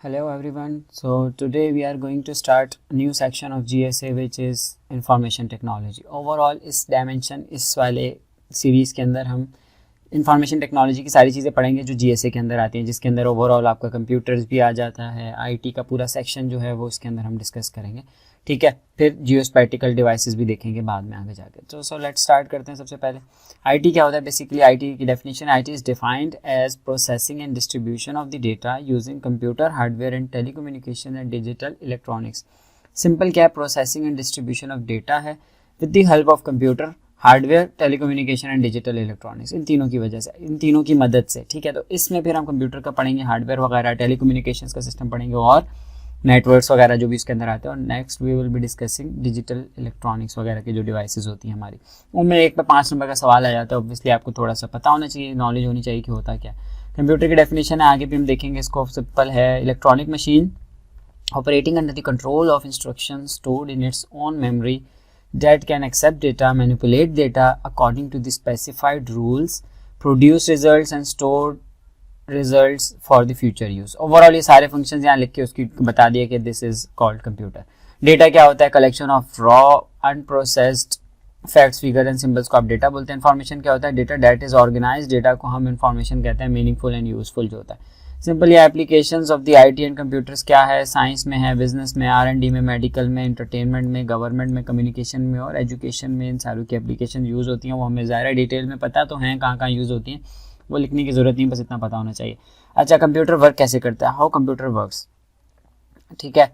Hello everyone. So today we are going to start a new section of GSA which is information technology. Overall इस dimension इस वाले series के अंदर हम information technology की सारी चीज़ें पढ़ेंगे जो जीएसए के अंदर आती हैं, जिसके अंदर ओवरऑल आपका कंप्यूटर्स भी आ जाता है, आईटी का पूरा सेक्शन जो है वो इसके अंदर हम डिस्कस करेंगे. ठीक है, फिर जियोस्पैटिकल डिवाइसेस भी देखेंगे बाद में आगे जाकर. तो सो लेट्स स्टार्ट करते हैं. सबसे पहले आईटी क्या होता है. बेसिकली आईटी की definition, IT is defined as processing and distribution of the data using computer hardware and telecommunication and digital electronics. Simple क्या है, processing and distribution of data है with the help of computer, hardware, telecommunication and digital electronics. इन तीनों की वजह से, इन तीनों की मदद से. ठीक है, तो इसमें फिर हम कंप्यूटर का पढ़ेंगे, हार्डवेयर वगैरह, टेलीकम्युनिकेशंस का सिस्टम पढ़ेंगे और नेटवर्क्स वगैरह जो भी इसके अंदर आते हैं. और next we will be discussing digital electronics वगैरह की जो डिवाइसेस होती हैं हमारी. उनमें एक पे 5 नंबर का सवाल आ जाता है. ऑब्वियसली आपको थोड़ा सा पता होना चाहिए, नॉलेज होनी चाहिए कि होता क्या. कंप्यूटर की डेफिनेशन है, आगे भी हम देखेंगे इसको. सिंपल है, electronic machine operating under the control of instruction stored in its own memory that can accept data, manipulate data according to the specified rules, produce results and store results for the future use. Overall ये सारे functions यहाँ लिख के उसकी बता दिया कि this is called computer. Data क्या होता है, collection of raw unprocessed facts, figure and symbols को आप data बोलते हैं. Information क्या होता है, data that is organized. data को हम information कहते हैं, meaningful and useful जो होता है. सिंपल ये applications of the IT and computers क्या है, साइंस में है, बिजनेस में, आर&डी में, मेडिकल में, एंटरटेनमेंट में, गवर्नमेंट में, कम्युनिकेशन में और एजुकेशन में इन सारों की एप्लीकेशन यूज़ होती हैं. वो हमें ज़्यादा डिटेल में पता तो हैं कहाँ कहाँ यूज़ होती हैं, वो लिखने की ज़रूरत नहीं, बस इतना पता होना चाहिए. अच्छा, कंप्यूटर वर्क कैसे करता है, हाउ कंप्यूटर वर्क्स. ठीक है,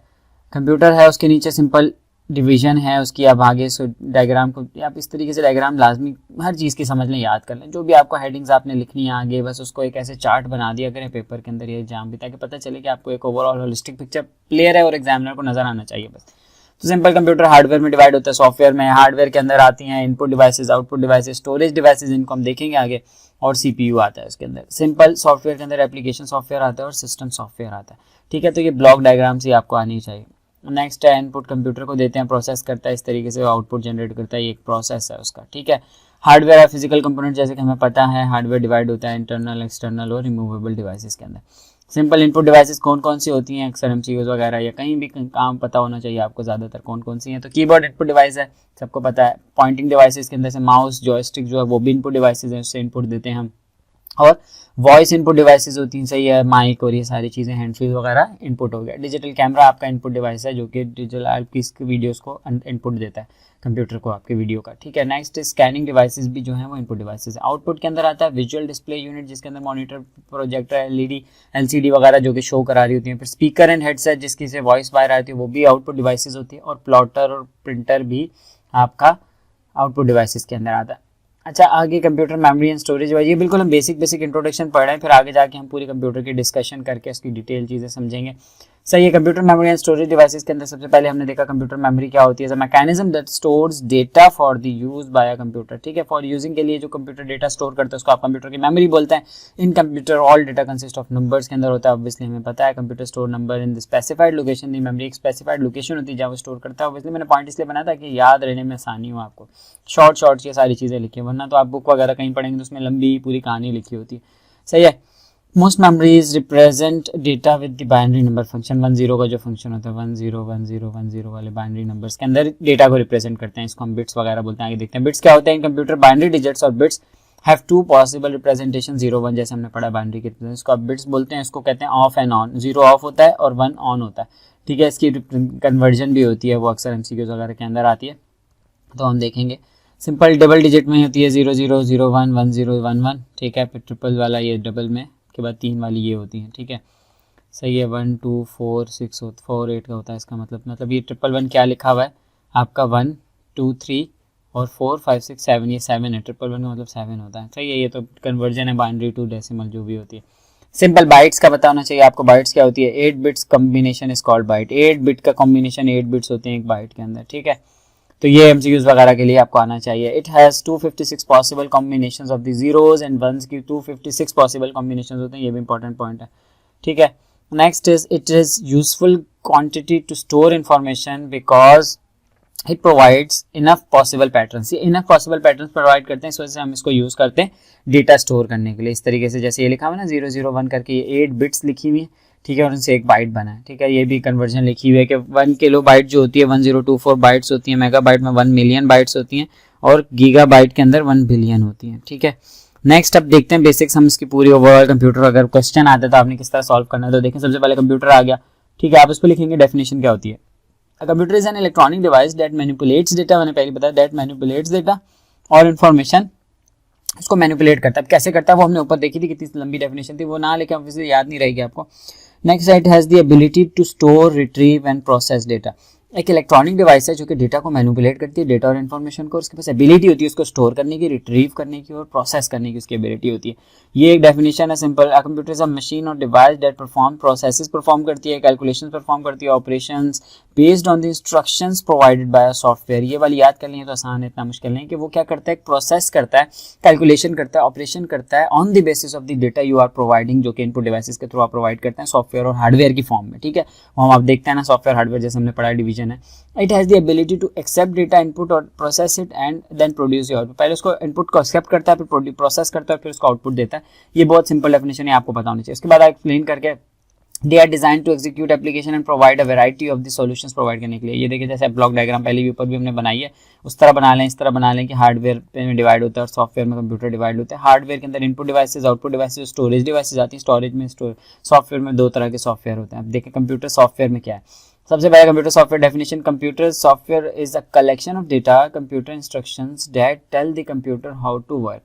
कंप्यूटर है, उसके नीचे सिंपल डिवीजन है उसकी. अब आगे इस डायग्राम को आप इस तरीके से डायग्राम लाजमी हर चीज़ की समझ लें, याद कर लें. जो भी आपको हेडिंग्स आपने लिखनी है आगे, बस उसको एक ऐसे चार्ट बना दिया करें पेपर के अंदर या एग्जाम भी, ताकि पता चले कि आपको एक ओवरऑल होलिस्टिक पिक्चर क्लियर है और एग्जामिनर को नजर आना चाहिए बस. तो सिंपल कंप्यूटर हार्डवेयर में डिवाइड होता है, सॉफ्टवेयर में. हार्डवेयर के अंदर आती हैं input devices, output devices, storage devices, इनको हम देखेंगे आगे, और सीपीयू आता है उसके अंदर. सिंपल सॉफ्टवेयर के अंदर एप्लीकेशन सॉफ्टवेयर आता है और सिस्टम सॉफ्टवेयर आता है. ठीक है, तो ये ब्लॉक डायग्राम से आपको आनी चाहिए. नेक्स्ट है, इनपुट कंप्यूटर को देते हैं, प्रोसेस करता है, इस तरीके से आउटपुट जनरेट करता है, ये एक प्रोसेस है उसका. ठीक है, हार्डवेयर है, फिजिकल कंपोनेंट, जैसे कि हमें पता है हार्डवेयर डिवाइड होता है इंटरनल, एक्सटर्नल और रिमूवेबल डिवाइसेस के अंदर. सिंपल इनपुट डिवाइसेस कौन कौन सी होती हैं, अक्सर एमसीक्यूज वगैरह या कहीं भी काम पता होना चाहिए आपको ज़्यादातर कौन कौन सी हैं. तो कीबोर्ड इनपुट डिवाइस है, सबको पता है. पॉइंटिंग डिवाइसेस के अंदर से माउस, जॉयस्टिक जो है वो भी इनपुट डिवाइसेज हैं, उससे इनपुट देते हैं हम. और वॉइस इनपुट डिवाइसेस होती हैं, सही है, माइक और ये सारी चीज़ें, हैंड फ्री वगैरह इनपुट हो गया. डिजिटल कैमरा आपका इनपुट डिवाइस है जो कि डिजिटल आपकी वीडियोस को इनपुट देता है कंप्यूटर को आपके वीडियो का. ठीक है, नेक्स्ट स्कैनिंग डिवाइसेस भी जो है वो इनपुट डिवाइसेस है. आउटपुट के अंदर आता है विजुअल डिस्प्ले यूनिट, जिसके अंदर मॉनिटर, प्रोजेक्टर, एलईडी, एलसीडी वगैरह जो कि शो करा रही होती हैं. फिर स्पीकर एंड हेडसेट जिसकी से वॉइस बाहर आती है, वो भी आउटपुट डिवाइसेस होती है. और प्लॉटर और प्रिंटर भी आपका आउटपुट डिवाइसेस के अंदर आता है. अच्छा, आगे कंप्यूटर मेमोरी एंड स्टोरेज, ये बिल्कुल हम बेसिक इंट्रोडक्शन पढ़ रहे हैं, फिर आगे जाके हम पूरी कंप्यूटर की डिस्कशन करके उसकी डिटेल चीज़ें समझेंगे. सही है, computer memory and storage devices के अंदर सबसे पहले हमने देखा कंप्यूटर मेमोरी क्या होती है, mechanism that stores data for the use by a computer. ठीक है, फॉर यूजिंग के लिए जो कंप्यूटर डेटा स्टोर करता है उसको आप कंप्यूटर की मेमोरी बोलते हैं. In computer all data consist of numbers के अंदर होता है. ऑब्वियसली हमें पता है computer store number in the specified location. The memory एक स्पेसिफाइड लोकेशन होती है जहाँ वो स्टोर करता है. ऑब्वियसली मैंने पॉइंट इसलिए बनाया था कि याद रहने में आसानी हो आपको, शॉर्ट ये सारी चीज़ें लिखी है, वरना तो आप बुक वगैरह कहीं पढ़ेंगे तो उसमें लंबी पूरी कहानी लिखी होती है. सही है. Most memories represent data with the binary number function. 10 का जो फंक्शन होता है 101010 वाले बाइनरी नंबर्स के अंदर डेटा को रिप्रेजेंट करते हैं. इसको हम बिट्स वगैरह बोलते हैं. आगे देखते हैं बिट्स क्या होते हैं इन कंप्यूटर. बाइनरी डिजिट्स और bits have two possible representation, 0 1, जैसे हमने पढ़ा बाइनरी के. इसको आप बिट्स बोलते हैं, इसको कहते हैं ऑफ एंड ऑन. 0 ऑफ होता है और 1 ऑन होता है. ठीक है, इसकी कन्वर्जन भी होती है, वो अक्सर एमसीक्यूज वगैरह के अंदर आती है, तो हम देखेंगे. सिंपल डबल डिजिट में होती है 0 0 0 1 1 0 1 1. ठीक है, फिर ट्रिपल वाला ये डबल में के बाद 3 वाली ये होती हैं. ठीक है, सही है. 1 2 4 6 4 8 का होता है इसका मतलब ये 1 क्या लिखा हुआ है आपका 1 2 3 और 4 5 6 7, ये 7 है. 1 का मतलब 7 होता है. सही है, ये तो कन्वर्जन है बाइनरी टू डेसिमल जो भी होती है. सिंपल बाइट्स का बताना चाहिए आपको. बाइट्स क्या होती है, 8 bits combination is called byte. 8 bit का कॉम्बिनेशन, 8 बिट्स होते हैं एक बाइट के अंदर. ठीक है, तो ये एमसीक्यूज वगैरह के लिए आपको आना चाहिए. It has 256 possible combinations of the zeros and ones की 256 पॉसिबल कॉम्बिनेशंस होते हैं, ये भी इंपॉर्टेंट पॉइंट है. ठीक है, next is it is useful quantity to store information because it provides enough possible patterns. ये इनफ पॉसिबल पैटर्न्स प्रोवाइड करते हैं, इस वजह से हम इसको यूज़ करते हैं डेटा स्टोर करने के लिए. इस तरीके से जैसे ये लिखा हुआ है ना 0 0 1 करके, ये 8 बिट्स लिखी हुई है. ठीक है, और उनसे 1 बाइट बना है। ठीक है, ये भी कन्वर्जन लिखी हुई है कि 1 किलो बाइट जो होती है 1024 बाइट्स होती है, मेगाबाइट में 1 मिलियन बाइट्स होती हैं, और गीगाबाइट के अंदर 1 बिलियन होती हैं। ठीक है, नेक्स्ट अब देखते हैं बेसिक्स हम इसकी पूरी ओवरऑल कंप्यूटर, अगर क्वेश्चन आता है तो आपने किस तरह सॉल्व करना है। तो देखें, सबसे पहले कंप्यूटर आ गया। ठीक है, आप उस पर लिखेंगे डेफिनेशन क्या होती है। A computer is an electronic device that manipulates data, मैंने पहले बताया, that manipulates data और information इसको मैनिपुलेट करता है। कैसे करता है वो हमने ऊपर देखी थी, कितनी लंबी डेफिनेशन थी, वो ना लेके ऑब्वियसली याद नहीं रहेगी आपको। Next, it has the ability to store, retrieve and process data. एक इलेक्ट्रॉनिक डिवाइस है जो कि डेटा को मैनिपुलेट करती है, डेटा और इन्फॉर्मेशन को, उसके पास एबिलिटी होती है उसको स्टोर करने की, रिट्रीव करने की और प्रोसेस करने की उसकी एबिलिटी होती है। ये एक डेफिनेशन है simple. A computer is a machine और device that perform processes perform करती है, कैलकुलेशंस परफॉर्म करती है, operations based on the instructions provided by a software. ये वाली याद कर लें तो आसान है, इतना मुश्किल नहीं कि वो क्या करता है, प्रोसेस करता है, कैलकुलेशन करता है, ऑपरेशन करता है on the basis of the data you are providing, जो कि इनपुट डिवाइसेस के थ्रू आप प्रोवाइड करते हैं सॉफ्टवेयर और हार्डवेयर की फॉर्म में। ठीक है, हम आप देखते हैं ना सॉफ्टवेयर हार्डवेयर जैसे हमने पढ़ा, डिवीजन है। It has the ability to accept data input और process it and then produce your. पहले उसको इनपुट को एक्सेप्ट करता है, फिर प्रोसेस करता है, फिर उसको आउटपुट देता है। ये बहुत सिंपल डेफिनेशन है, आपको पता होनी चाहिए। उसके बाद एक्सप्लेन करके they are designed to execute application and provide a variety of the solutions provide करने के लिए। ये देखिए जैसे ब्लॉक डायग्राम पहले भी ऊपर भी हमने बनाई है, उस तरह बना लें, इस तरह बना लें कि हार्डवेयर में डिवाइड होता है और सॉफ्टवेयर में कंप्यूटर डिवाइड होता है। हार्डवेयर के अंदर input devices, output devices, storage devices आती है। स्टोरेज में सॉफ्टवेयर में 2 तरह के सॉफ्टवेयर होते हैं। अब देखें कंप्यूटर सॉफ्टवेयर में क्या है। सबसे पहले computer software definition, computer software is a collection of data, computer instructions that tell the computer how to work.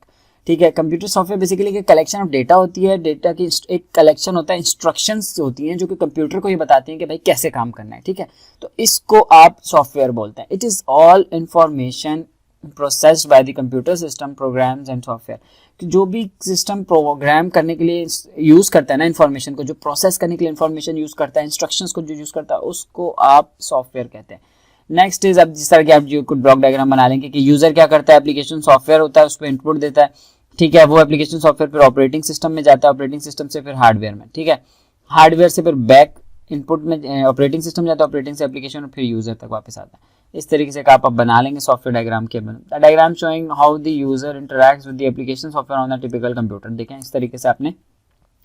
ठीक है, कंप्यूटर सॉफ्टवेयर बेसिकली एक कलेक्शन ऑफ डेटा होती है, डेटा की एक कलेक्शन होता है, इंस्ट्रक्शंस होती हैं जो कि कंप्यूटर को ये बताती हैं कि भाई कैसे काम करना है। ठीक है, तो इसको आप सॉफ्टवेयर बोलते हैं। It is all information processed by the computer system, programs and software. जो भी सिस्टम प्रोग्राम करने के लिए यूज करता है ना इन्फॉर्मेशन को, जो प्रोसेस करने के लिए इन्फॉर्मेशन यूज करता है, इंस्ट्रक्शंस को जो यूज करता है, उसको आप सॉफ्टवेयर कहते हैं। नेक्स्ट इज, अब जिस तरह के आप जो कुछ ब्लॉक डायग्राम बना लेंगे कि यूजर क्या करता है, एप्लीकेशन सॉफ्टवेयर होता है, उसको इनपुट देता है। ठीक है, वो एप्लीकेशन सॉफ्टवेयर फिर ऑपरेटिंग सिस्टम में जाता है, ऑपरेटिंग सिस्टम से फिर हार्डवेयर में। ठीक है, हार्डवेयर से फिर बैक इनपुट में ऑपरेटिंग सिस्टम जाता है, ऑपरेटिंग से एप्लीकेशन और फिर यूजर तक वापस आता है। इस तरीके से आप बना लेंगे सॉफ्टवेयर डायग्राम के। Diagram showing how the user interacts with the application software on the typical computer. देखें इस तरीके से आपने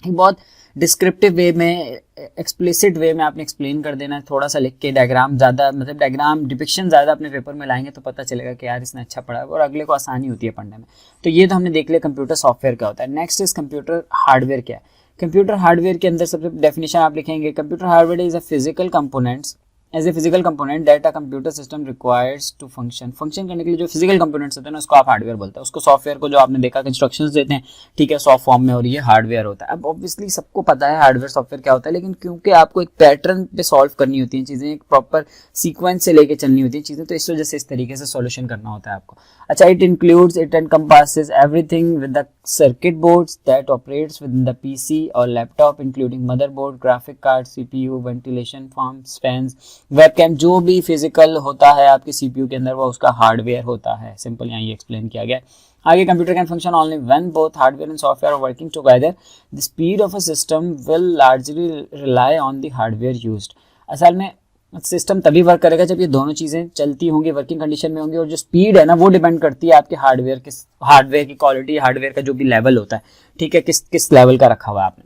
बहुत डिस्क्रिप्टिव वे में, एक्सप्लिसिट वे में आपने एक्सप्लेन कर देना है, थोड़ा सा लिख के। डायग्राम ज़्यादा, मतलब डायग्राम डिपिक्शन ज़्यादा अपने पेपर में लाएंगे तो पता चलेगा कि यार इसने अच्छा पढ़ा है और अगले को आसानी होती है पढ़ने में। तो ये तो हमने देख लिया कंप्यूटर सॉफ्टवेयर क्या होता है। नेक्स्ट इज कंप्यूटर हार्डवेयर क्या है। कंप्यूटर हार्डवेयर के अंदर सबसे डेफिनेशन आप लिखेंगे, computer hardware is a physical components as a physical component that a computer system requires to function करने के लिए जो फिजिकल कंपोनेंट्स होते हैं ना, उसको आप हार्डवेयर बोलते हैं। उसको सॉफ्टवेयर को जो आपने देखा इंस्ट्रक्शंस देते हैं, ठीक है, सॉफ्ट फॉर्म में, और ये हार्डवेयर होता है। अब ऑब्वियसली सबको पता है हार्डवेयर सॉफ्टवेयर क्या होता है, लेकिन क्योंकि आपको एक पैटर्न पे सॉल्व करनी होती हैं चीज़ें, एक प्रॉपर सीक्वेंस से लेके चलनी होती हैं चीज़ें, तो इस वजह से इस तरीके से सॉल्यूशन करना होता है आपको। अच्छा, it includes, it encompasses everything with the circuit boards that operates with the PC और laptop, including motherboard, graphic card, CPU, ventilation forms, fans, webcam. जो भी फिजिकल होता है आपके सीपीयू के अंदर वो उसका हार्डवेयर होता है। सिंपल यहाँ ये एक्सप्लेन किया गया है। आगे, computer can function only when both hardware and software are working together. The speed of a system will largely rely on the hardware used. असल में सिस्टम तभी वर्क करेगा जब ये दोनों चीज़ें चलती होंगी, वर्किंग कंडीशन में होंगी, और जो स्पीड है ना वो डिपेंड करती है आपके हार्डवेयर की क्वालिटी, हार्डवेयर का जो भी लेवल होता है। ठीक है, किस लेवल का रखा हुआ है आपने।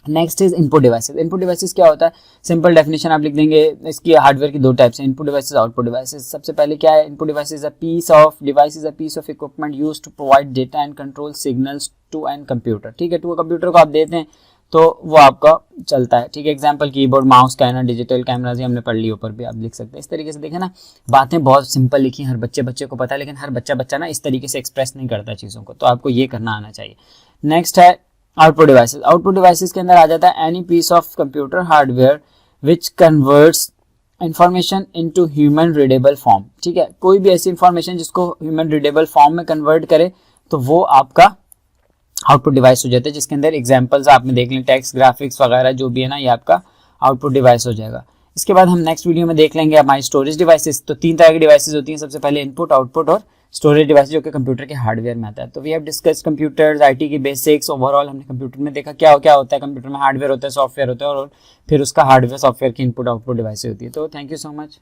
Next is input devices. Input devices क्या होता है, सिंपल डेफिनेशन आप लिख देंगे इसकी। हार्डवेयर की 2 टाइप्स हैं, इनपुट डिवाइसेस, आउटपुट डिवाइसेस। सबसे पहले क्या है, input device is a piece of equipment used to provide data and control signals to an computer. ठीक है, टू कंप्यूटर को आप देते हैं तो वो आपका चलता है। ठीक है, example keyboard, mouse, scanner, digital cameras, ये हमने पढ़ ली, ऊपर भी आप लिख सकते हैं। इस तरीके से देखें ना, बातें बहुत सिंपल लिखी, हर बच्चे को पता है, लेकिन हर बच्चा ना इस तरीके से एक्सप्रेस नहीं करता चीज़ों को, तो आपको ये करना आना चाहिए। नेक्स्ट है आउटपुट डिवाइसेस। आउटपुट डिवाइसेस के अंदर आ जाता है any piece of computer hardware which converts information into human readable form. ठीक है, कोई भी ऐसी इंफॉर्मेशन जिसको ह्यूमन रीडेबल फॉर्म में कन्वर्ट करे तो वो आपका आउटपुट डिवाइस हो जाता है, जिसके अंदर एग्जांपल्स आपने देख लें, टेक्स्ट, ग्राफिक्स वगैरह जो भी है ना, ये आपका आउटपुट डिवाइस हो जाएगा। इसके बाद हम नेक्स्ट वीडियो में देख लेंगे हमारी स्टोरेज डिवाइसेस। तो 3 तरह की डिवाइसेस होती हैं, सबसे पहले इनपुट, आउटपुट और स्टोरेज डिवाइस, जो कि कंप्यूटर के हार्डवेयर में आता है। तो we have discuss computers, IT की बेसिक्स। ओवरऑल हमने कंप्यूटर में देखा क्या होता है, कंप्यूटर में हार्डवेयर होता है, सॉफ्टवेयर होता है, और फिर उसका हार्डवेयर सॉफ्टवेयर की इनपुट आउटपुट डिवाइस होती है। तो थैंक यू सो मच।